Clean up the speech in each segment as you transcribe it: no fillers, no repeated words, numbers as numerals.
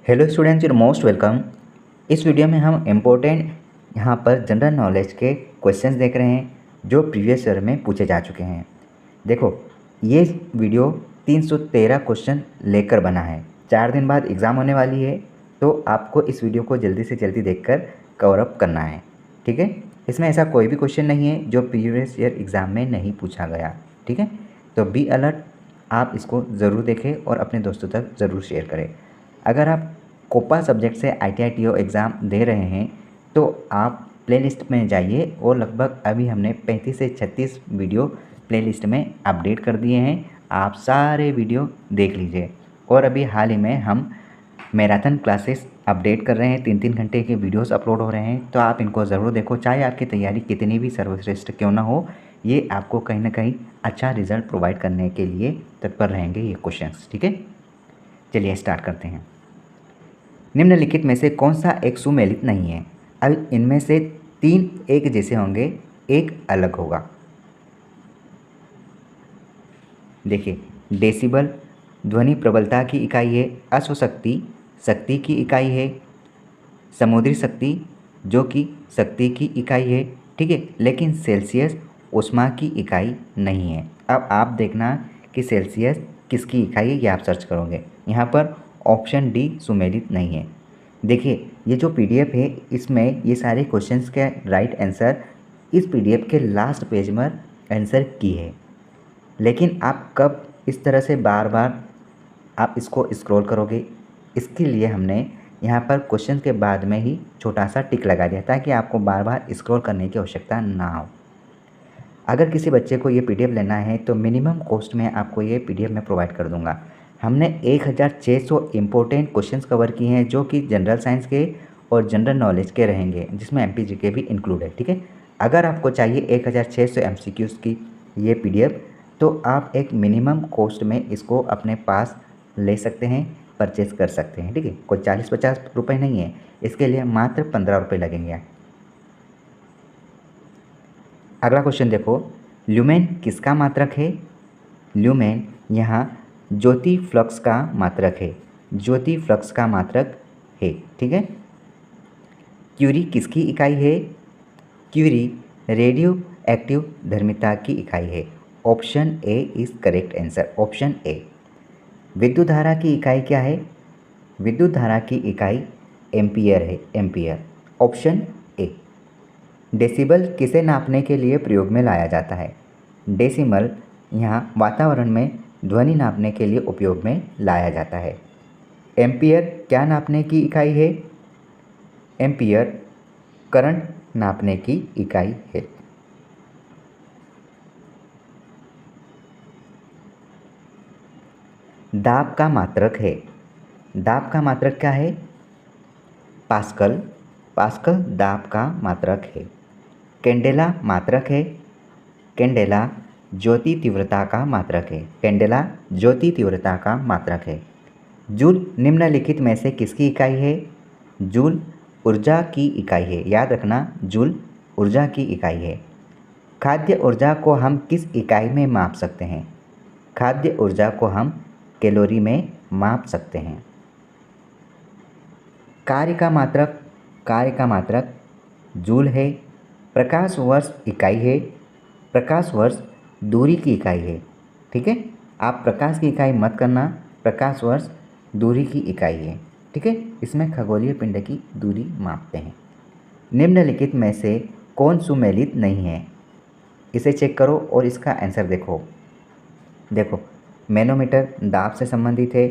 Hello students, your most welcome. इस video में हम इम्पोर्टेंट यहाँ पर जनरल नॉलेज के क्वेश्चंस देख रहे हैं जो प्रीवियस ईयर में पूछे जा चुके हैं। देखो, ये वीडियो 313 क्वेश्चन लेकर बना है। 4 दिन बाद एग्ज़ाम होने वाली है, तो आपको इस वीडियो को जल्दी से जल्दी देखकर कवर अप करना है। ठीक है, इसमें ऐसा कोई भी क्वेश्चन नहीं है जो प्रीवियस ईयर एग्ज़ाम में नहीं पूछा गया। ठीक है, तो बी अलर्ट, आप इसको ज़रूर देखें और अपने दोस्तों तक ज़रूर शेयर करें। अगर आप कोपा सब्जेक्ट से ITI TO एग्ज़ाम दे रहे हैं तो आप प्लेलिस्ट में जाइए और लगभग अभी हमने 35 से 36 वीडियो प्लेलिस्ट में अपडेट कर दिए हैं। आप सारे वीडियो देख लीजिए। और अभी हाल ही में हम मैराथन क्लासेस अपडेट कर रहे हैं, 3-3 घंटे के वीडियोस अपलोड हो रहे हैं, तो आप इनको ज़रूर देखो। चाहे आपकी तैयारी कितनी भी सर्वश्रेष्ठ क्यों ना हो, ये आपको कहीं ना कहीं अच्छा रिजल्ट प्रोवाइड करने के लिए तत्पर रहेंगे ये क्वेश्चंस। ठीक है, चलिए स्टार्ट करते हैं। निम्नलिखित में से कौन सा एक सुमेलित नहीं है? अब इनमें से 3 एक जैसे होंगे, एक अलग होगा। देखिए, डेसिबल ध्वनि प्रबलता की इकाई है, अश्वशक्ति शक्ति की इकाई है, समुद्री शक्ति जो कि शक्ति की इकाई है। ठीक है, लेकिन सेल्सियस ऊष्मा की इकाई नहीं है। अब आप देखना कि सेल्सियस किसकी इकाई है, ये आप सर्च करोगे। यहाँ पर ऑप्शन डी सुमेलित नहीं है। देखिए, ये जो PDF है इसमें ये सारे क्वेश्चंस के राइट आंसर इस PDF के लास्ट पेज में आंसर की है, लेकिन आप कब इस तरह से बार बार आप इसको स्क्रॉल करोगे, इसके लिए हमने यहाँ पर क्वेश्चन के बाद में ही छोटा सा टिक लगा दिया ताकि आपको बार बार स्क्रॉल करने की आवश्यकता ना हो। अगर किसी बच्चे को ये PDF लेना है तो मिनिमम कॉस्ट में आपको ये PDF में प्रोवाइड कर दूंगा। हमने 1600 इम्पोर्टेंट क्वेश्चंस कवर किए हैं जो कि जनरल साइंस के और जनरल नॉलेज के रहेंगे, जिसमें MPGK भी इंक्लूड है। ठीक है, अगर आपको चाहिए 1600 MCQs की ये PDF, तो आप एक मिनिमम कॉस्ट में इसको अपने पास ले सकते हैं, परचेस कर सकते हैं। ठीक है, कोई 40-50 रुपये नहीं है, इसके लिए मात्र 15 रुपये लगेंगे। अगला क्वेश्चन देखो, ल्यूमेन किसका मात्रक है? ल्यूमेन यहाँ ज्योति फ्लक्स का मात्रक है, ज्योति फ्लक्स का मात्रक है। ठीक है, क्यूरी किसकी इकाई है? क्यूरी रेडियो एक्टिव धर्मिता की इकाई है। Option A is correct answer, option A. विद्युत धारा की इकाई क्या है? विद्युत धारा की इकाई एम्पियर है, एम्पियर, ऑप्शन ए। डेसिबल किसे नापने के लिए प्रयोग में लाया जाता है? डेसिमल यहाँ वातावरण में ध्वनि नापने के लिए उपयोग में लाया जाता है। एम्पियर क्या नापने की इकाई है? एम्पियर करंट नापने की इकाई है। दाब का मात्रक है, दाब का मात्रक क्या है? पास्कल, पास्कल दाब का मात्रक है। कैंडेला मात्रक है, कैंडेला ज्योति तीव्रता का मात्रक है, कैंडेला ज्योति तीव्रता का मात्रक है। जूल निम्नलिखित में से किसकी इकाई है? जूल ऊर्जा की इकाई है, याद रखना, जूल ऊर्जा की इकाई है। खाद्य ऊर्जा को हम किस इकाई में माप सकते हैं? खाद्य ऊर्जा को हम कैलोरी में माप सकते हैं। कार्य का मात्रक, कार्य का मात्रक जूल है। प्रकाश वर्ष इकाई है, प्रकाश वर्ष दूरी की इकाई है। ठीक है, आप प्रकाश की इकाई मत करना, प्रकाश वर्ष दूरी की इकाई है। ठीक है, इसमें खगोलीय पिंड की दूरी मापते हैं। निम्नलिखित में से कौन सुमेलित नहीं है? इसे चेक करो और इसका आंसर देखो। देखो, मैनोमीटर दाब से संबंधित है,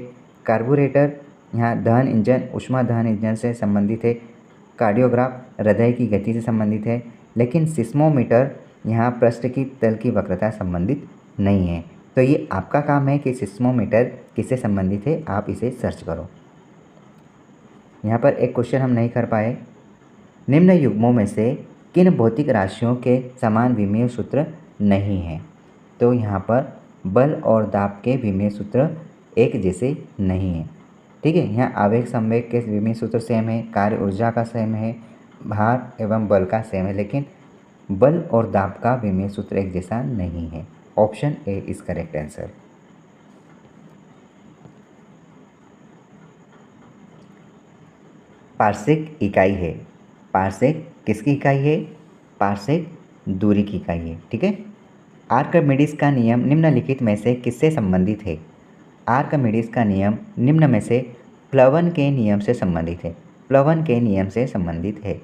कार्बोरेटर यहाँ दहन इंजन ऊष्मा दहन इंजन से संबंधित है, कार्डियोग्राफ हृदय की गति से संबंधित है, लेकिन सिस्मोमीटर यहाँ पृष्ठ की तल की वक्रता संबंधित नहीं है। तो ये आपका काम है कि सिस्मोमीटर किससे संबंधित है, आप इसे सर्च करो। यहाँ पर एक क्वेश्चन हम नहीं कर पाए। निम्न युग्मों में से किन भौतिक राशियों के समान विमीय सूत्र नहीं है? तो यहाँ पर बल और दाब के विमीय सूत्र एक जैसे नहीं है। ठीक है, यहाँ आवेग संवेग के विमीय सूत्र सेम है, कार्य ऊर्जा का सेम है, भार एवं बल का सेम है, लेकिन बल और दाब का विमीय सूत्र एक जैसा नहीं है। Option A is correct answer. Parsec इकाई है। पार्सेक किसकी इकाई है? पार्सेक दूरी की इकाई है। ठीक है। आर्किमिडीज का नियम निम्नलिखित में से किससे संबंधित है? आर्किमिडीज का नियम निम्न में से प्लवन के नियम से संबंधित है। प्लवन के नियम से संबंधित है।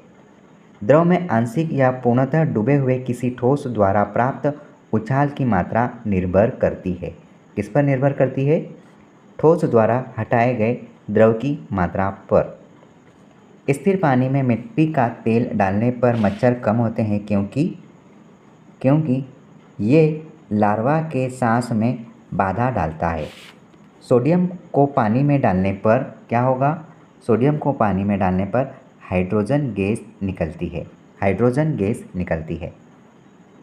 द्रव में आंशिक या पूर्णतः डूबे हुए किसी ठोस द्वारा प्राप्त उछाल की मात्रा निर्भर करती है। किस पर निर्भर करती है? ठोस द्वारा हटाए गए द्रव की मात्रा पर। स्थिर पानी में मिट्टी का तेल डालने पर मच्छर कम होते हैं क्योंकि ये लार्वा के सांस में बाधा डालता है। सोडियम को पानी में डालने पर क्या होगा? सोडियम को पानी में डालने पर हाइड्रोजन गैस निकलती है। हाइड्रोजन गैस निकलती है।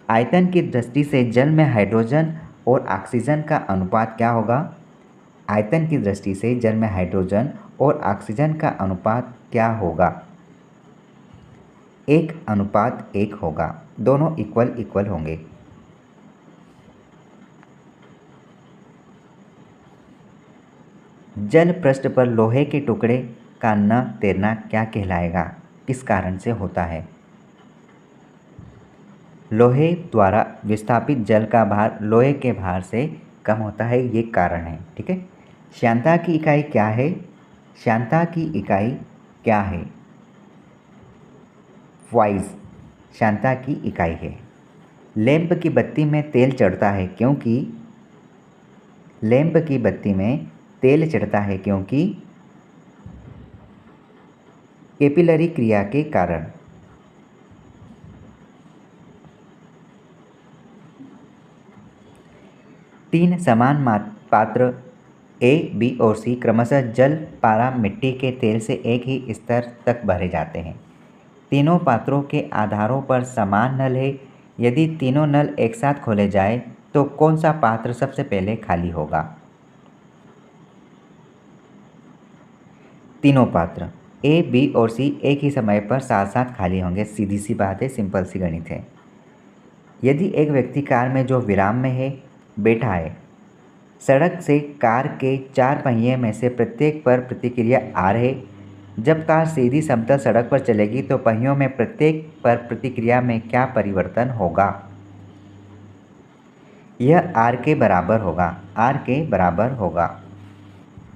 आयतन की दृष्टि से जल में हाइड्रोजन और ऑक्सीजन का अनुपात क्या होगा? आयतन की दृष्टि से जल में हाइड्रोजन और ऑक्सीजन का अनुपात क्या होगा? 1:1 होगा। दोनों इक्वल इक्वल होंगे। जल पृष्ठ पर लोहे के टुकड़े का न तैरना क्या कहलाएगा? किस कारण से होता है? लोहे द्वारा विस्थापित जल का भार लोहे के भार से कम होता है, ये कारण है। ठीक है। श्यानता की इकाई क्या है? श्यानता की इकाई क्या है? वाइज श्यानता की इकाई है। लैंप की बत्ती में तेल चढ़ता है क्योंकि लैंप की बत्ती में तेल चढ़ता है क्योंकि कैपिलरी क्रिया के कारण। तीन समान पात्र ए, बी और सी क्रमशः जल, पारा, मिट्टी के तेल से एक ही स्तर तक भरे जाते हैं। तीनों पात्रों के आधारों पर समान नल है। यदि तीनों नल एक साथ खोले जाए तो कौन सा पात्र सबसे पहले खाली होगा? तीनों पात्र ए, बी और सी एक ही समय पर साथ साथ खाली होंगे। सीधी सी बात है, सिंपल सी गणित है। यदि एक व्यक्ति कार में जो विराम में है बैठा है, सड़क से कार के 4 पहिए में से प्रत्येक पर प्रतिक्रिया R है। जब कार सीधी समतल सड़क पर चलेगी तो पहियों में प्रत्येक पर प्रतिक्रिया में क्या परिवर्तन होगा? यह R के बराबर होगा। R के बराबर होगा।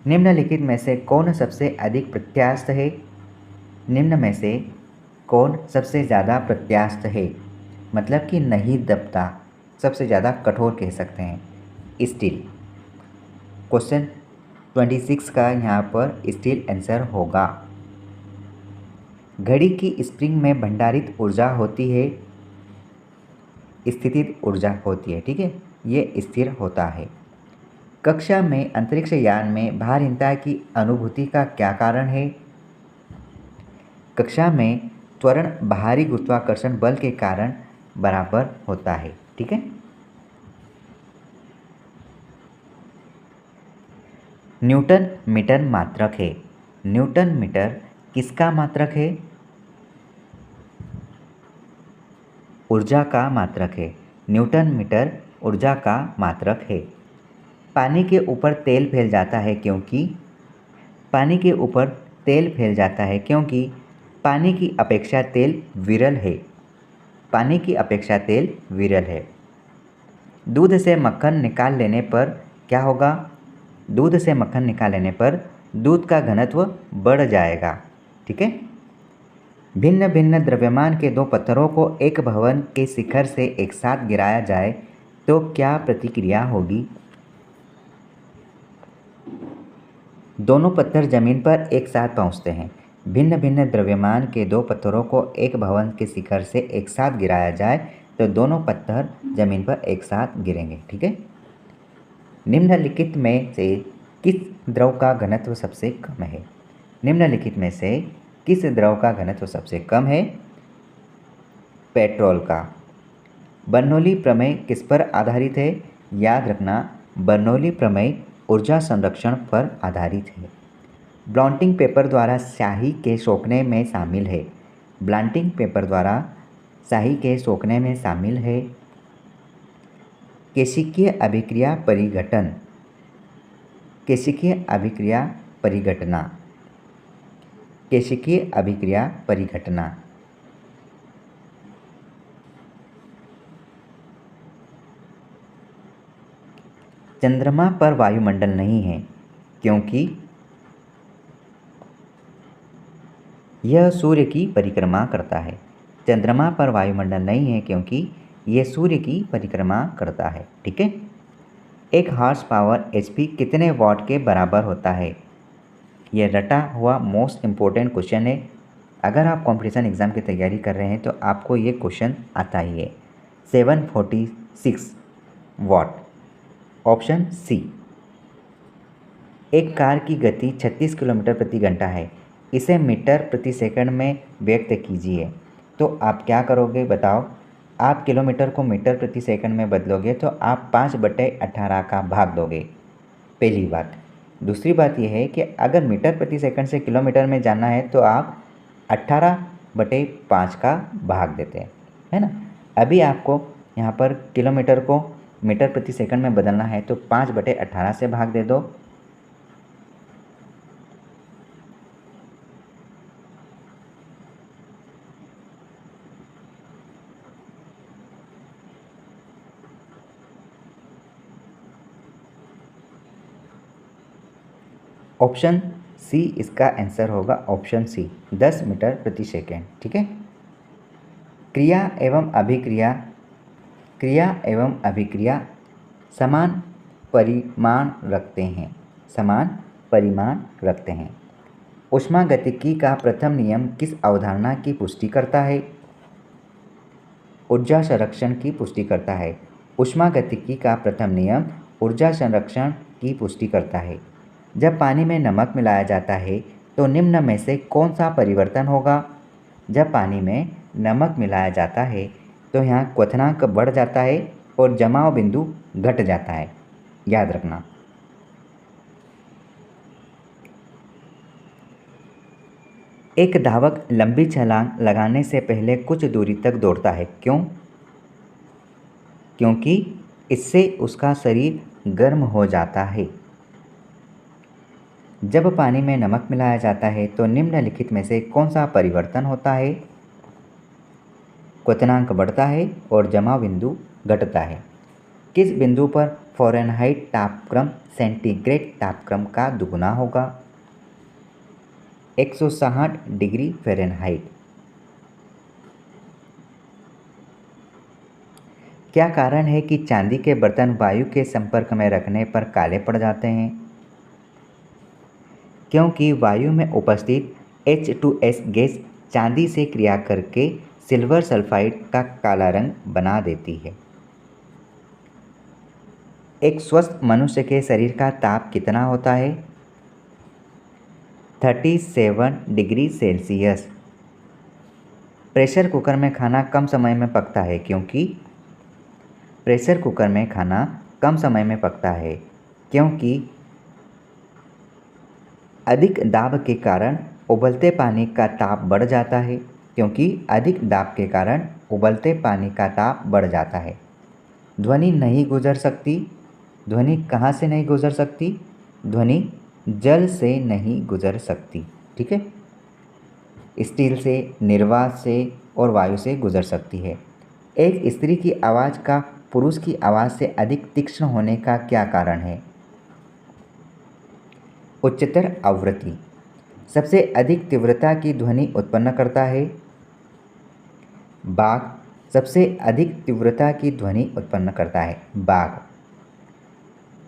निम्नलिखित में से कौन सबसे अधिक प्रत्यास्थ है? निम्न में से कौन सबसे ज़्यादा प्रत्यास्थ है? मतलब कि नहीं दबता, सबसे ज़्यादा कठोर कह सकते हैं। स्टील। क्वेश्चन 26 का यहाँ पर स्टील आंसर होगा। घड़ी की स्प्रिंग में भंडारित ऊर्जा होती है, स्थितिज ऊर्जा होती है। ठीक है, ये स्थिर होता है। कक्षा में अंतरिक्ष यान में भारहीनता की अनुभूति का क्या कारण है? कक्षा में त्वरण बाहरी गुरुत्वाकर्षण बल के कारण बराबर होता है। ठीक है। न्यूटन मीटर मात्रक है। न्यूटन मीटर किसका मात्रक है? ऊर्जा का मात्रक है। न्यूटन मीटर ऊर्जा का मात्रक है। पानी के ऊपर तेल फैल जाता है क्योंकि पानी के ऊपर तेल फैल जाता है क्योंकि पानी की अपेक्षा तेल विरल है। पानी की अपेक्षा तेल विरल है। दूध से मक्खन निकाल लेने पर क्या होगा? दूध से मक्खन निकाल लेने पर दूध का घनत्व बढ़ जाएगा। ठीक है। भिन्न भिन्न द्रव्यमान के दो पत्थरों को एक भवन के शिखर से एक साथ गिराया जाए तो क्या प्रतिक्रिया होगी? दोनों पत्थर जमीन पर एक साथ पहुंचते हैं। भिन्न भिन्न द्रव्यमान के दो पत्थरों को एक भवन के शिखर से एक साथ गिराया जाए तो दोनों पत्थर जमीन पर एक साथ गिरेंगे। ठीक है। निम्नलिखित में से किस द्रव का घनत्व सबसे कम है? निम्नलिखित में से किस द्रव का घनत्व सबसे कम है? पेट्रोल का। बर्नौली प्रमेय किस पर आधारित है? याद रखना, बर्नौली प्रमेय ऊर्जा संरक्षण पर आधारित है। ब्लॉटिंग पेपर द्वारा स्याही के सोखने में शामिल है। ब्लॉटिंग पेपर द्वारा स्याही के सोखने में शामिल है। केशिकीय अभिक्रिया परिघटन। केशिकीय अभिक्रिया परिघटना। केशिकीय अभिक्रिया परिघटना। चंद्रमा पर वायुमंडल नहीं है क्योंकि यह सूर्य की परिक्रमा करता है। चंद्रमा पर वायुमंडल नहीं है क्योंकि यह सूर्य की परिक्रमा करता है। ठीक है। एक हॉर्स पावर HP कितने वॉट के बराबर होता है? यह रटा हुआ मोस्ट इम्पोर्टेंट क्वेश्चन है। अगर आप कंपटीशन एग्ज़ाम की तैयारी कर रहे हैं तो आपको ये क्वेश्चन आता ही है। 746 वॉट। Option C. एक कार की गति 36 किलोमीटर प्रति घंटा है, इसे मीटर प्रति सेकंड में व्यक्त कीजिए। तो आप क्या करोगे बताओ? आप किलोमीटर को मीटर प्रति सेकंड में बदलोगे तो आप 5/18 का भाग दोगे, पहली बात। दूसरी बात यह है कि अगर मीटर प्रति सेकंड से किलोमीटर में जाना है तो आप 18/5 का भाग देते हैं, है ना। अभी आपको यहाँ पर किलोमीटर को मीटर प्रति सेकंड में बदलना है तो 5/18 से भाग दे दो। ऑप्शन सी इसका आंसर होगा, ऑप्शन सी 10 मीटर प्रति सेकेंड। ठीक है। क्रिया एवं अभिक्रिया समान परिमाण रखते हैं, समान परिमाण रखते हैं। ऊष्मागतिकी का प्रथम नियम किस अवधारणा की पुष्टि करता है? ऊर्जा संरक्षण की पुष्टि करता है। ऊष्मागतिकी का प्रथम नियम ऊर्जा संरक्षण की पुष्टि करता है। जब पानी में नमक मिलाया जाता है तो निम्न में से कौन सा परिवर्तन होगा? जब पानी में नमक मिलाया जाता है तो यहाँ क्वथनांक बढ़ जाता है और जमाव बिंदु घट जाता है, याद रखना। एक धावक लंबी छलांग लगाने से पहले कुछ दूरी तक दौड़ता है, क्यों? क्योंकि इससे उसका शरीर गर्म हो जाता है। जब पानी में नमक मिलाया जाता है तो निम्नलिखित में से कौन सा परिवर्तन होता है? क्वथनांक बढ़ता है और जमाव बिंदु घटता है। किस बिंदु पर फ़ारेनहाइट तापक्रम सेंटीग्रेड तापक्रम का दुगुना होगा? 160 डिग्री फ़ारेनहाइट। क्या कारण है कि चांदी के बर्तन वायु के संपर्क में रखने पर काले पड़ जाते हैं? क्योंकि वायु में उपस्थित H2S गैस चांदी से क्रिया करके सिल्वर सल्फाइड का काला रंग बना देती है। एक स्वस्थ मनुष्य के शरीर का ताप कितना होता है? 37 डिग्री सेल्सियस। प्रेशर कुकर में खाना कम समय में पकता है, क्योंकि प्रेशर कुकर में खाना कम समय में पकता है क्योंकि अधिक दाब के कारण उबलते पानी का ताप बढ़ जाता है, क्योंकि अधिक दाब के कारण उबलते पानी का ताप बढ़ जाता है। ध्वनि नहीं गुजर सकती। ध्वनि कहाँ से नहीं गुजर सकती? ध्वनि जल से नहीं गुजर सकती। ठीक है। स्टील से, निर्वात से और वायु से गुजर सकती है। एक स्त्री की आवाज़ का पुरुष की आवाज़ से अधिक तीक्ष्ण होने का क्या कारण है? उच्चतर आवृत्ति। सबसे अधिक तीव्रता की ध्वनि उत्पन्न करता है बाघ। सबसे अधिक तीव्रता की ध्वनि उत्पन्न करता है बाघ।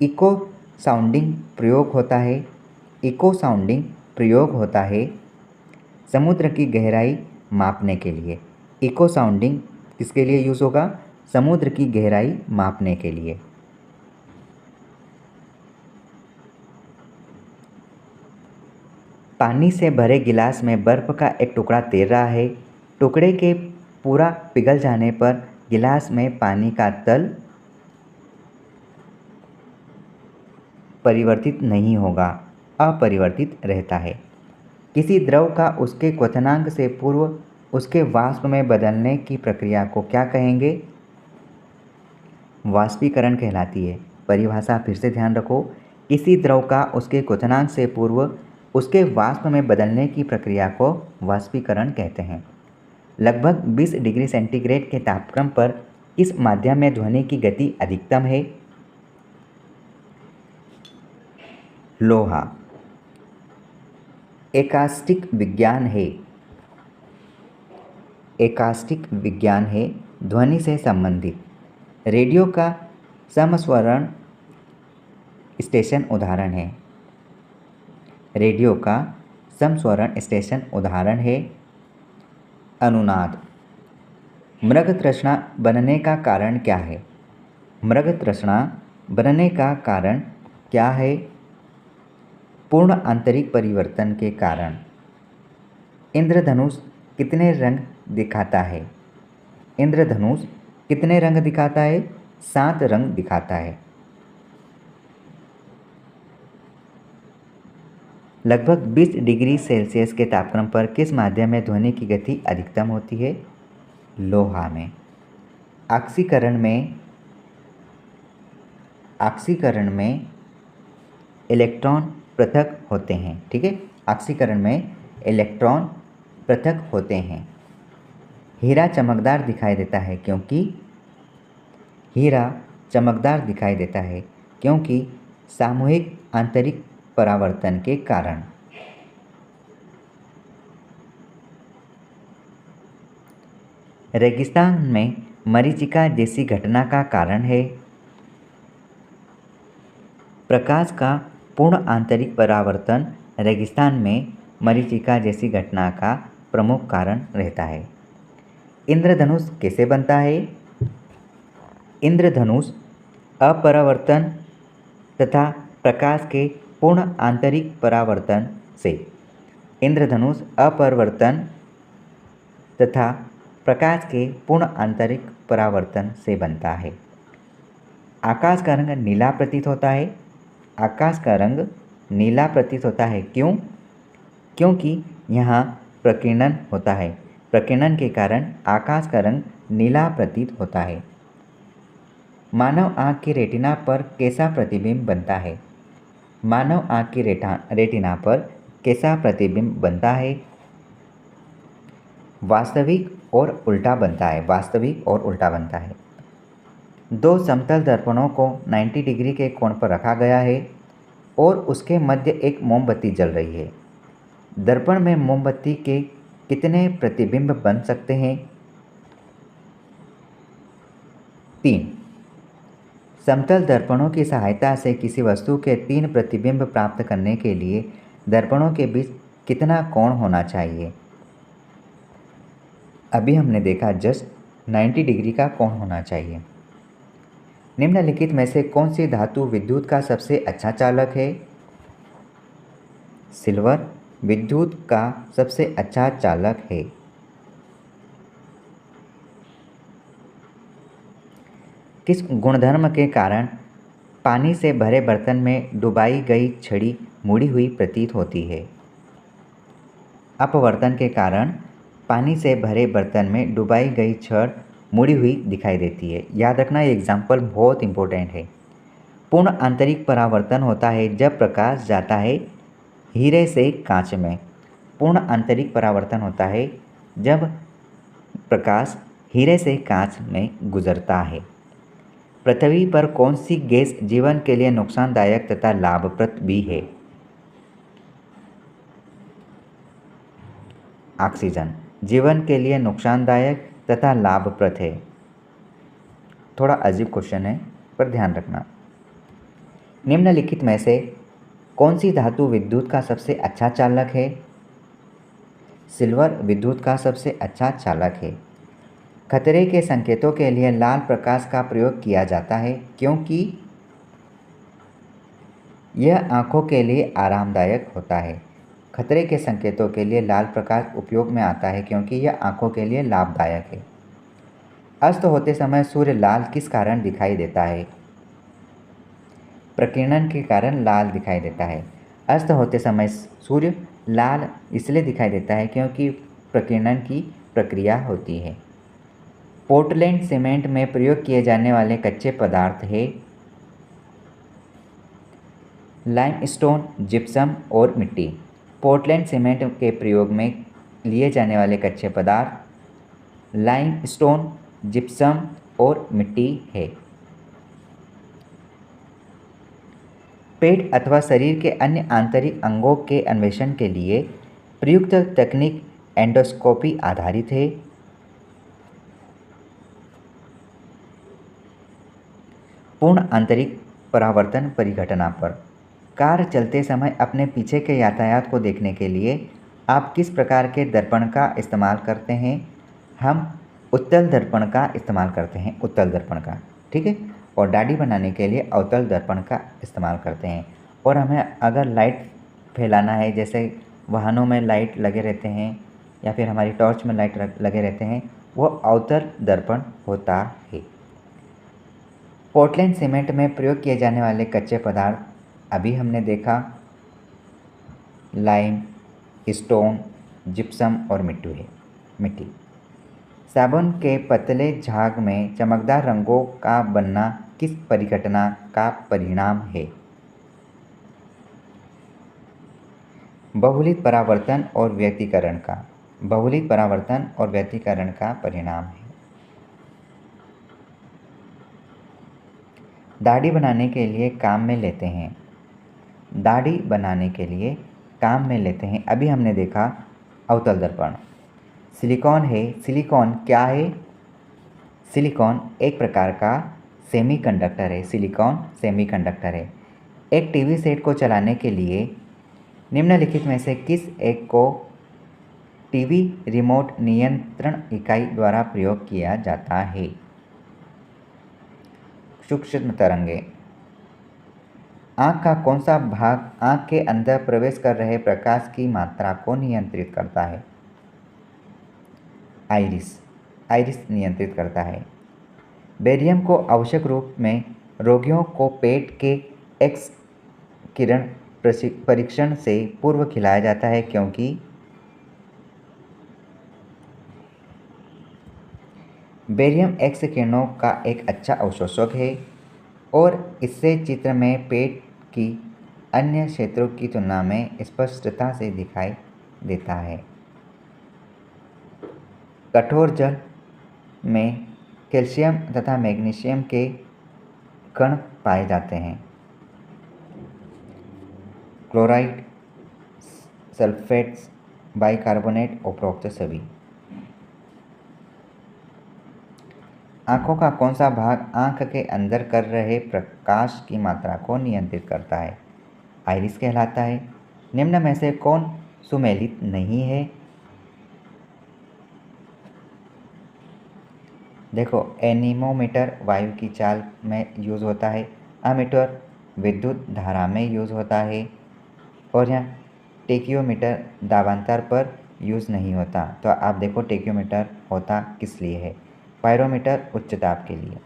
इको साउंडिंग प्रयोग होता है। इको साउंडिंग प्रयोग होता है समुद्र की गहराई मापने के लिए। इको साउंडिंग किसके लिए यूज़ होगा? समुद्र की गहराई मापने के लिए। पानी से भरे गिलास में बर्फ़ का एक टुकड़ा तैर रहा है। टुकड़े के पूरा पिघल जाने पर गिलास में पानी का तल परिवर्तित नहीं होगा, अपरिवर्तित रहता है। किसी द्रव का उसके क्वथनांक से पूर्व उसके वाष्प में बदलने की प्रक्रिया को क्या कहेंगे? वाष्पीकरण कहलाती है। परिभाषा फिर से ध्यान रखो। किसी द्रव का उसके क्वथनांक से पूर्व उसके वाष्प में बदलने की प्रक्रिया को वाष्पीकरण कहते हैं। लगभग 20 डिग्री सेंटीग्रेड के तापक्रम पर किस माध्यम में ध्वनि की गति अधिकतम है? लोहा। एकास्टिक विज्ञान है। एकास्टिक विज्ञान है ध्वनि से संबंधित। रेडियो का समस्वरण स्टेशन उदाहरण है। रेडियो का समस्वरण स्टेशन उदाहरण है अनुनाद। मृग तृष्णा बनने का कारण क्या है? मृग तृष्णा बनने का कारण क्या है? पूर्ण आंतरिक परिवर्तन के कारण। इंद्रधनुष कितने रंग दिखाता है? इंद्रधनुष कितने रंग दिखाता है? 7 रंग दिखाता है। लगभग 20 डिग्री सेल्सियस के तापक्रम पर किस माध्यम में ध्वनि की गति अधिकतम होती है? लोहा में। ऑक्सीकरण में इलेक्ट्रॉन पृथक होते हैं। ठीक है, ऑक्सीकरण में इलेक्ट्रॉन पृथक होते हैं। हीरा चमकदार दिखाई देता है क्योंकि सामूहिक आंतरिक परावर्तन के कारण। रेगिस्तान में मरीचिका जैसी घटना का कारण है? प्रकाश का पूर्ण आंतरिक परावर्तन रेगिस्तान में मरीचिका जैसी घटना का प्रमुख कारण रहता है। इंद्रधनुष कैसे बनता है? इंद्रधनुष अपरावर्तन तथा प्रकाश के पूर्ण आंतरिक परावर्तन से। इंद्रधनुष अपरावर्तन तथा प्रकाश के पूर्ण आंतरिक परावर्तन से बनता है। आकाश का रंग नीला प्रतीत होता है। आकाश का रंग नीला प्रतीत होता है क्यों? क्योंकि यहाँ प्रकीर्णन होता है। प्रकीर्णन के कारण आकाश का रंग नीला प्रतीत होता है। मानव आँख की रेटिना पर कैसा प्रतिबिंब बनता है? मानव आँख की रेटिना पर कैसा प्रतिबिंब बनता है? वास्तविक और उल्टा बनता है। वास्तविक और उल्टा बनता है। 2 समतल दर्पणों को 90 डिग्री के कोण पर रखा गया है और उसके मध्य एक मोमबत्ती जल रही है। दर्पण में मोमबत्ती के कितने प्रतिबिंब बन सकते हैं? 3। समतल दर्पणों की सहायता से किसी वस्तु के 3 प्रतिबिंब प्राप्त करने के लिए दर्पणों के बीच कितना कोण होना चाहिए? अभी हमने देखा जस्ट 90 डिग्री का कोण होना चाहिए। निम्नलिखित में से कौन सी धातु विद्युत का सबसे अच्छा चालक है? सिल्वर विद्युत का सबसे अच्छा चालक है। किस गुणधर्म के कारण पानी से भरे बर्तन में डुबाई गई छड़ी मुड़ी हुई प्रतीत होती है? अपवर्तन के कारण पानी से भरे बर्तन में डुबाई गई छड़ मुड़ी हुई दिखाई देती है। याद रखना, ये एग्जाम्पल बहुत इंपॉर्टेंट है। पूर्ण आंतरिक परावर्तन होता है जब प्रकाश जाता है हीरे से कांच में। पूर्ण आंतरिक परावर्तन होता है जब प्रकाश हीरे से कांच में गुजरता है। पृथ्वी पर कौन सी गैस जीवन के लिए नुकसानदायक तथा लाभप्रद भी है? ऑक्सीजन जीवन के लिए नुकसानदायक तथा लाभप्रद है। थोड़ा अजीब क्वेश्चन है पर ध्यान रखना। निम्नलिखित में से कौन सी धातु विद्युत का सबसे अच्छा चालक है? सिल्वर विद्युत का सबसे अच्छा चालक है। खतरे के संकेतों के लिए लाल प्रकाश का प्रयोग किया जाता है क्योंकि यह आँखों के लिए आरामदायक होता है। खतरे के संकेतों के लिए लाल प्रकाश उपयोग में आता है क्योंकि यह आँखों के लिए लाभदायक है। अस्त होते समय सूर्य लाल किस कारण दिखाई देता है? प्रकीर्णन के कारण लाल दिखाई देता है। अस्त होते समय सूर्य लाल इसलिए दिखाई देता है क्योंकि प्रकीर्णन की प्रक्रिया होती है। पोर्टलैंड सीमेंट में प्रयोग किए जाने वाले कच्चे पदार्थ है लाइमस्टोन, जिप्सम और मिट्टी। पोर्टलैंड सीमेंट के प्रयोग में लिए जाने वाले कच्चे पदार्थ लाइमस्टोन, जिप्सम और मिट्टी है। पेट अथवा शरीर के अन्य आंतरिक अंगों के अन्वेषण के लिए प्रयुक्त तकनीक एंडोस्कोपी आधारित है। पूर्ण आंतरिक परावर्तन परिघटना पर कार चलते समय अपने पीछे के यातायात को देखने के लिए आप किस प्रकार के दर्पण का इस्तेमाल करते हैं? हम उत्तल दर्पण का इस्तेमाल करते हैं, उत्तल दर्पण का, ठीक है। और दाढ़ी बनाने के लिए अवतल दर्पण का इस्तेमाल करते हैं। और हमें अगर लाइट फैलाना है, जैसे वाहनों में लाइट लगे रहते हैं या फिर हमारी टॉर्च में लाइट लगे रहते हैं, वो अवतल दर्पण होता है। पोर्टलैंड सीमेंट में प्रयोग किए जाने वाले कच्चे पदार्थ अभी हमने देखा लाइम, स्टोन, जिप्सम और मिट्टी। साबुन के पतले झाग में चमकदार रंगों का बनना किस परिघटना का परिणाम है? बहुलित परावर्तन और व्यतिकरण का। बहुलित परावर्तन और व्यतिकरण का परिणाम है। दाढ़ी बनाने के लिए काम में लेते हैं। दाढ़ी बनाने के लिए काम में लेते हैं। अभी हमने देखा अवतल दर्पण। सिलिकॉन है। सिलिकॉन क्या है? सिलिकॉन एक प्रकार का सेमीकंडक्टर है। सिलिकॉन सेमीकंडक्टर है। एक टीवी सेट को चलाने के लिए निम्नलिखित में से किस एक को टीवी रिमोट नियंत्रण इकाई द्वारा प्रयोग किया जाता है? सूक्ष्म तरंगे। आँख का कौन सा भाग आँख के अंदर प्रवेश कर रहे प्रकाश की मात्रा को नियंत्रित करता है? आइरिस। आइरिस नियंत्रित करता है। बेरियम को आवश्यक रूप में रोगियों को पेट के एक्स किरण परीक्षण से पूर्व खिलाया जाता है, क्योंकि बेरियम एक्स किरणों का एक अच्छा अवशोषक है और इससे चित्र में पेट की अन्य क्षेत्रों की तुलना में स्पष्टता से दिखाई देता है। कठोर जल में कैल्शियम तथा मैग्नीशियम के कण पाए जाते हैं। क्लोराइड, सल्फेट्स, बाइकार्बोनेट, उपरोक्त सभी। आँखों का कौन सा भाग आँख के अंदर कर रहे प्रकाश की मात्रा को नियंत्रित करता है? आइरिस कहलाता है। निम्न में से कौन सुमेलित नहीं है? देखो, एनीमोमीटर वायु की चाल में यूज़ होता है। अमीटर विद्युत धारा में यूज़ होता है। और यहाँ टेकियोमीटर दाबांतर पर यूज़ नहीं होता। तो आप देखो टेकियोमीटर होता किस लिए है? पायरोमीटर उच्च दाब के लिए।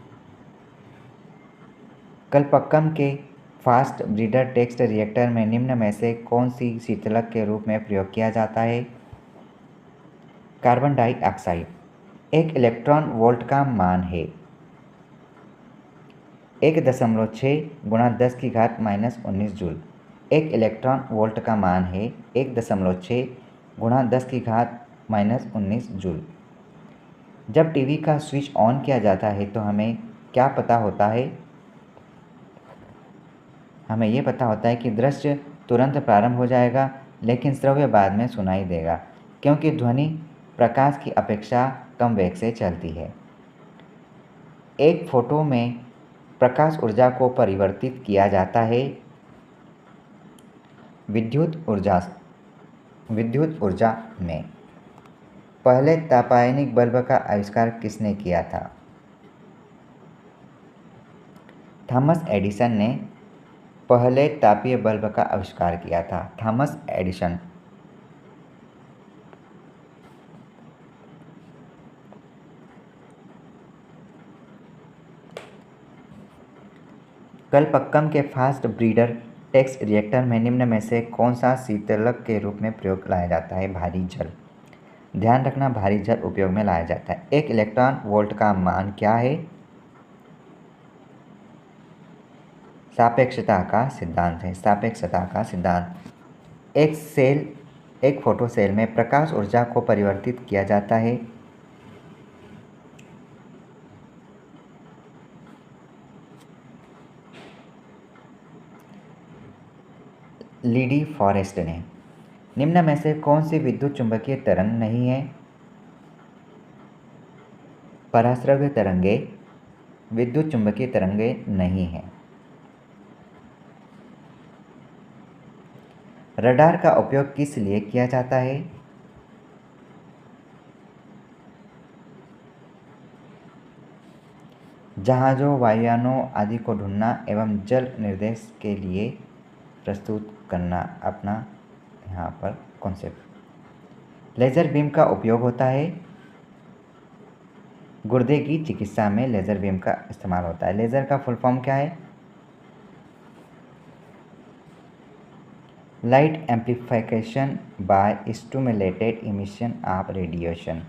कलपक्कम के फास्ट ब्रीडर टेक्स्ट रिएक्टर में निम्न में से कौन सी शीतलक के रूप में प्रयोग किया जाता है? Carbon dioxide. एक इलेक्ट्रॉन वोल्ट का मान है 1.6 गुणा 10 की घात -19 जूल। एक इलेक्ट्रॉन वोल्ट का मान है 1.6 गुणा 10 की घात -19 जूल। जब टीवी का स्विच ऑन किया जाता है तो हमें क्या पता होता है? हमें ये पता होता है कि दृश्य तुरंत प्रारंभ हो जाएगा, लेकिन श्रव्य बाद में सुनाई देगा, क्योंकि ध्वनि प्रकाश की अपेक्षा कम वेग से चलती है। एक फोटो में प्रकाश ऊर्जा को परिवर्तित किया जाता है विद्युत ऊर्जा में। पहले तापायनिक बल्ब का आविष्कार किसने किया था? थॉमस एडिसन ने पहले तापीय बल्ब का आविष्कार किया था। Thomas Edison. कलपक्कम के फास्ट ब्रीडर टेक्स्ट रिएक्टर में निम्न में से कौन सा शीतलक के रूप में प्रयोग लाया जाता है? भारी जल। ध्यान रखना, भारी जल उपयोग में लाया जाता है। एक इलेक्ट्रॉन वोल्ट का मान क्या है? सापेक्षता का सिद्धांत है। सापेक्षता का सिद्धांत। एक सेल एक फोटो सेल में प्रकाश ऊर्जा को परिवर्तित किया जाता है। लीडी फॉरेस्ट ने। निम्न में से कौन सी विद्युत चुंबकीय तरंग नहीं है? पराश्रव्य तरंगे विद्युत चुंबकीय तरंगे नहीं है। रडार का उपयोग किस लिए किया जाता है? जहाज़ों, वायुयानों आदि को ढूंढना एवं जल निर्देश के लिए प्रस्तुत करना अपना यहाँ पर कॉन्सेप्ट। लेज़र बीम का उपयोग होता है। गुर्दे की चिकित्सा में लेज़र बीम का इस्तेमाल होता है। लेज़र का फुल फॉर्म क्या है? Light amplification by stimulated emission of radiation.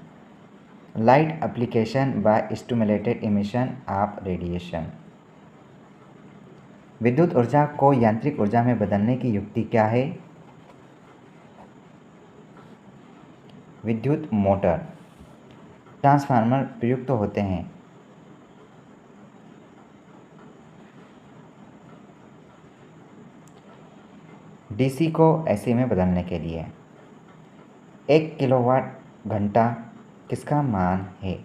Light application by stimulated emission of radiation. विद्युत ऊर्जा को यांत्रिक ऊर्जा में बदलने की युक्ति क्या है? विद्युत मोटर। ट्रांसफार्मर प्रयुक्त होते हैं। डीसी को एसी में बदलने के लिए। 1 किलोवाट घंटा किसका मान है?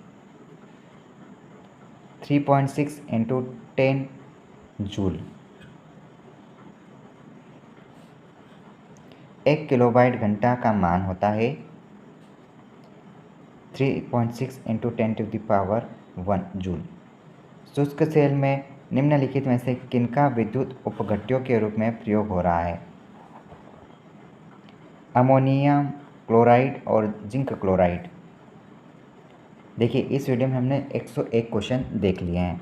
3.6 × 10 जूल। 1 किलोवाट घंटा का मान होता है 3.6 × 10⁻1 जूल। शुष्क सेल में निम्नलिखित में से किनका विद्युत उपघट्यों के रूप में प्रयोग हो रहा है? अमोनियम क्लोराइड और जिंक क्लोराइड। देखिए, इस वीडियो में हमने 101 क्वेश्चन देख लिए हैं।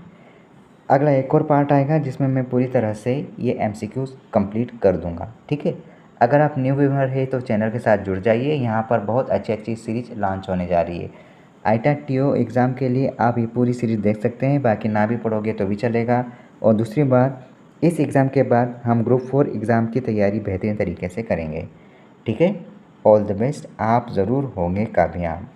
अगला एक और पार्ट आएगा जिसमें मैं पूरी तरह से ये MCQs कंप्लीट कर दूंगा। ठीक है, अगर आप न्यू व्यूअर है तो चैनल के साथ जुड़ जाइए। यहाँ पर बहुत अच्छी सीरीज लॉन्च होने जा रही है। ITA TO एग्ज़ाम के लिए आप ये पूरी सीरीज़ देख सकते हैं, बाकी ना भी पढ़ोगे तो भी चलेगा। और दूसरी बात, इस एग्ज़ाम के बाद हम ग्रुप 4 एग्ज़ाम की तैयारी बेहतरीन तरीके से करेंगे। ठीक है, ऑल द बेस्ट। आप ज़रूर होंगे कामयाब।